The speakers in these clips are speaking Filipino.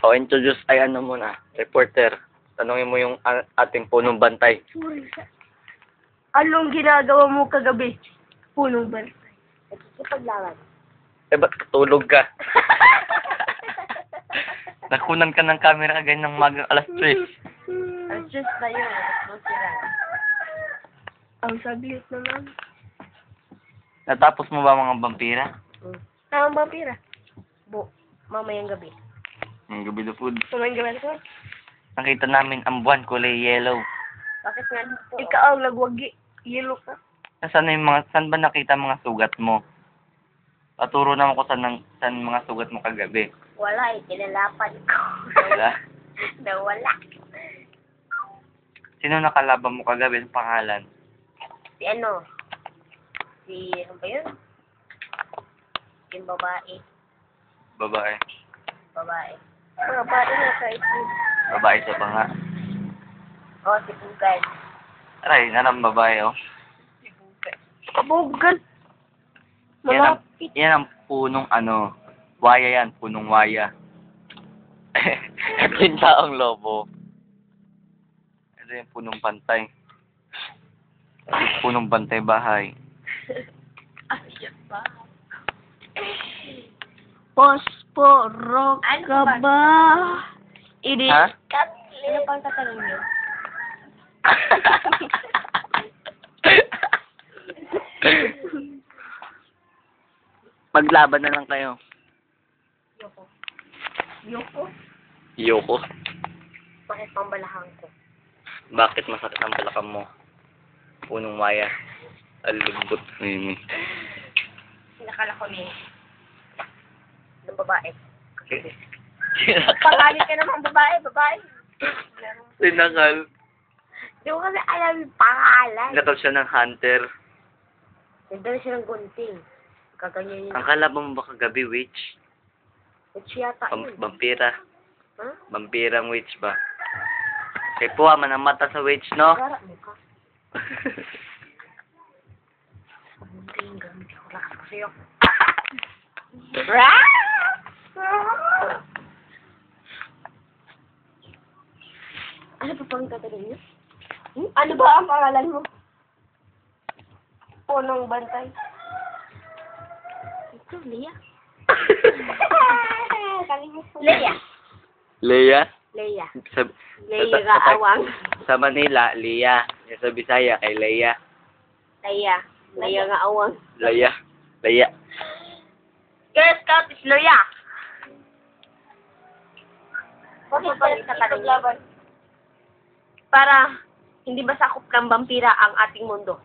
O, introduce ay ano muna, reporter. Tanungin mo yung ating punong bantay. Anong ginagawa mo kagabi? Punong bantay. Paglawan. Eh, ba't tulog ka? Nakunan ka ng camera agad ng magang alas 3. Ang just na yun. Ang saglit naman. Natapos mo ba mga vampira? Tamang vampira. Mamayang gabi. Ang gabi na food. Mamayang gabi na. Nakita namin ang buwan kulay yellow. Bakit nga dito? Ikaw ang nagwagi. Yellow ka. Saan ba nakita mga sugat mo? Paturo naman ko saan mga sugat mo kagabi. Wala eh. Kinalapan ko. Wala? Nawala. Sino nakalaban mo kagabi? Ang pangalan? Si ano? Ano ba yun? Yung babae. Babae. Babae. Babae na kahit yun. Babae sa panga. Oo, si Bugan. Aray, nanang babae, oh. Si Bugan. Kabugan. Yan ang punong ano. Waya yan, punong waya. Ito yung taong lobo. Ito yung punong bantay. Punong bantay bahay. Ayun ba? Posporo ka ba? Ini. Ha? Ano pang tatanong niyo? Maglaban na lang kayo. Yoko. Yoko? Yoko. Bakit pambalahan ko? Bakit masakit ang balakang mo? Punong waya. Alubot. Nakala ko ni ng babae. Sinakal. Pangalit ka naman babae. Sinakal. Di ko kasi alam yung pangalan. Sinakal siya ng hunter. Nagdala siya ng gunting. Kaganyan yun. Ang kalaban mo ba kagabi, witch? Witch yata yun. Vampira. Huh? Vampirang witch ba? Kay puwa man ang mata sa witch, no? Gara mo ka. Gunting, gamit ako. Lakas ko sa'yo. Ano pa pang tatanong niyo? Ano ba ang pangalan mo? Punong bantay. Ito, Leia. Leia. Leia? Leia. Sa, Leia Gaawang. sa Manila, Leia. Sa Bisaya, kay Leia. Leia. Leia Gaawang. Leia. Leia. Girl Scout is Leia. Bakit pa rin tatanong? Para hindi ba sakop ng vampira ang ating mundo?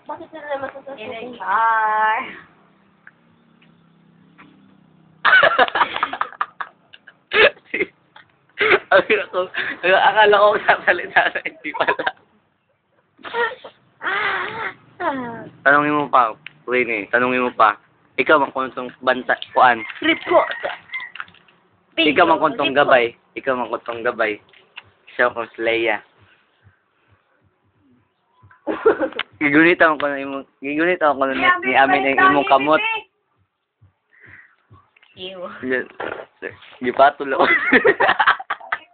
Bakit na naman sasasakin? Akala ko sasalita na hindi pala. Tanungin mo pa, Winnie. Tanungin mo pa. Ikaw ang kuntong banta, kuan. Report. Ikaw ang kuntong gabay. Ikaw ang kuntong gabay. Siya ang Leia. Gigunit ako ni amin ang imong kamot. Ew. Gipatol ako.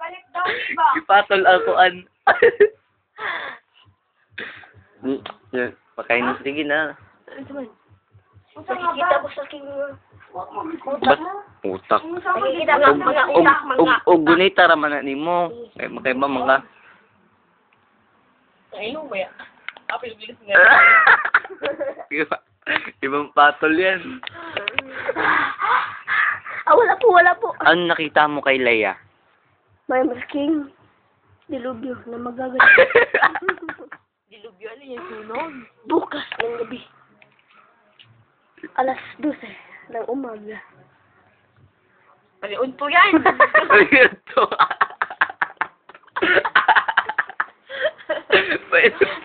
Palit daw, diba? Gipatol ako an. Yan, pakain mo. Sige na. Nakikita ko sa aking Ba't utak? nakikita ko mga utak, mga. Og gunita raman na nimo. Kay ba mga Ayun mo ya. Bilis nga. Ibang patol yan. Wala po. Ano nakita mo kay Leia? May masking dilubyo na magagat. Dilubyo? Ano yung sunog? Bukas ng gabi. Alas 12 ng umaga. Paliun po yan! Ito.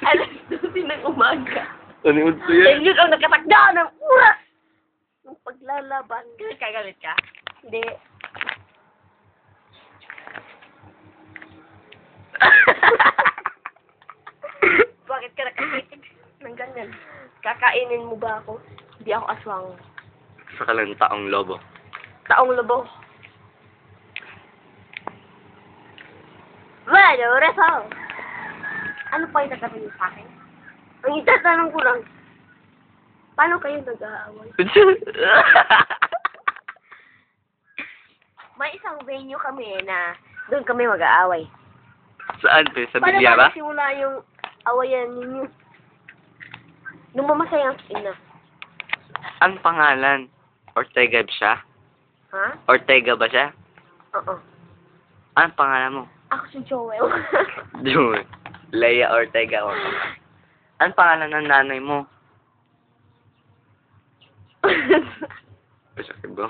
Alas 12 ng umaga. Ano ito yan? Dahil yun ang nakatakda ng oras ng paglalaban. Kagalit ka? Hindi. Bakit ka nakasitig ng ganyan? Kakainin mo ba ako? Hindi ako aswang. Sa kalang taong lobo. Taong lobo. Lorenzo. Ano pa yung tatanong sa akin? Ang itatanong ko lang, paano kayo nag-aaway? May isang venue kami na doon kami mag-aaway. Saan, pe? Sa Paano Bilya ba ba? nagsimula yung awayan ninyo? Nung mamasaya ang ina. Ang pangalan? Ortega ba siya? Ha? Ortega ba siya? Oo. Anong pangalan mo? Ako si Joel. Jun. Leia Ortega. Anong pangalan ng nanay mo? Sakit ba?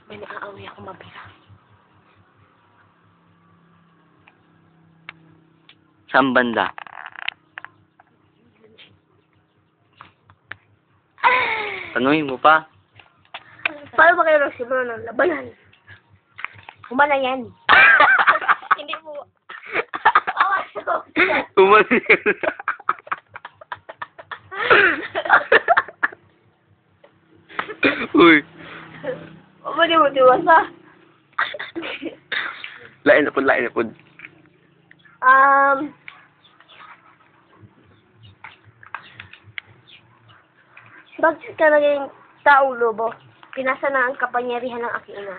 May naaaway ako mabira. Saan banda? Tanungin mo pa. Paano ba kayo nagsimula ng labanan? Humala yan. Hindi mo. Umali. Uy. Umali mo diwasa. Lain na po, lain na po. Bakit ka naging taong lobo? Pinasa na ang kapangyarihan ng aking ina.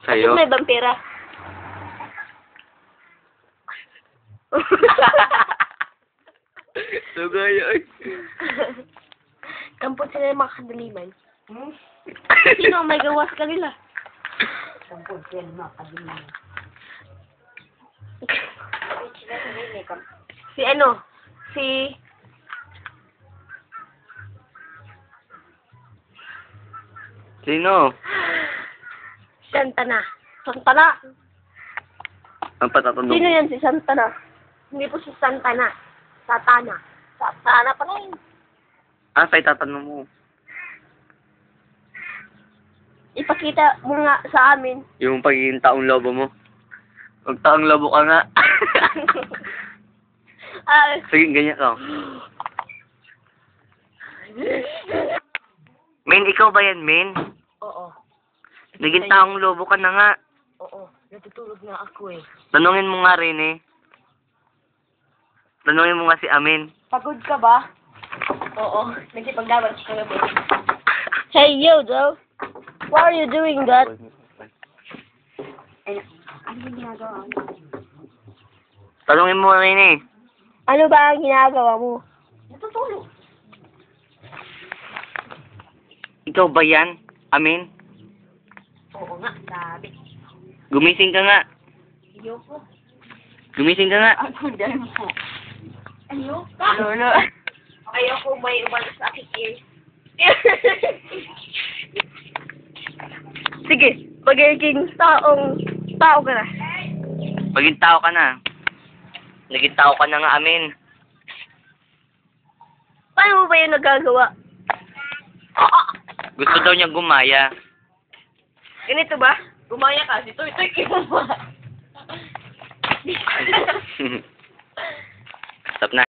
Sa'yo? May vampira. Sugay. Kampot sila yung mga kadaliman. Sino ang may gawas kanila? Kampot sila yung mga kadaliman. Si ano? Si... Sino? Santana. Santana? Ang patatanong. Sino yan si Santana? Hindi po si Santana. Satana. Satana pala yun. Ano pa itatanong mo? Ipakita mo nga sa amin. Yung pagiging taong lobo mo. Pag taong lobo ka nga. Sige, ganyan ka. Min, ikaw ba yan, Min? Oo. Naging taong lobo ka na nga. Oo. Natutulog na ako eh. Tanungin mo nga rin eh. Tanungin mo nga si Amin. Pagod ka ba? Oo. Nagsipaglaban sa kagabi. Hey, yo, Joe. Why are you doing that? Ano yung ginagawa mo? Tanungin mo rin eh. Ano ba ang ginagawa mo? Natutulog. Ikaw ba yan, Amin? Oo nga, sabi. Gumising ka nga. Ayoko. Gumising ka nga. Ako dyan mo. Ayoko. Lolo. Ayoko may umalis sa aking ears. Sige, magiging tao ka na. Maging tao ka na. Naging tao ka na nga, Amin. Paano mo ba yung nagagawa? Gusto daw niya gumaya. Ganito ba? Gumaya ka, si Toy Toy. Stop na.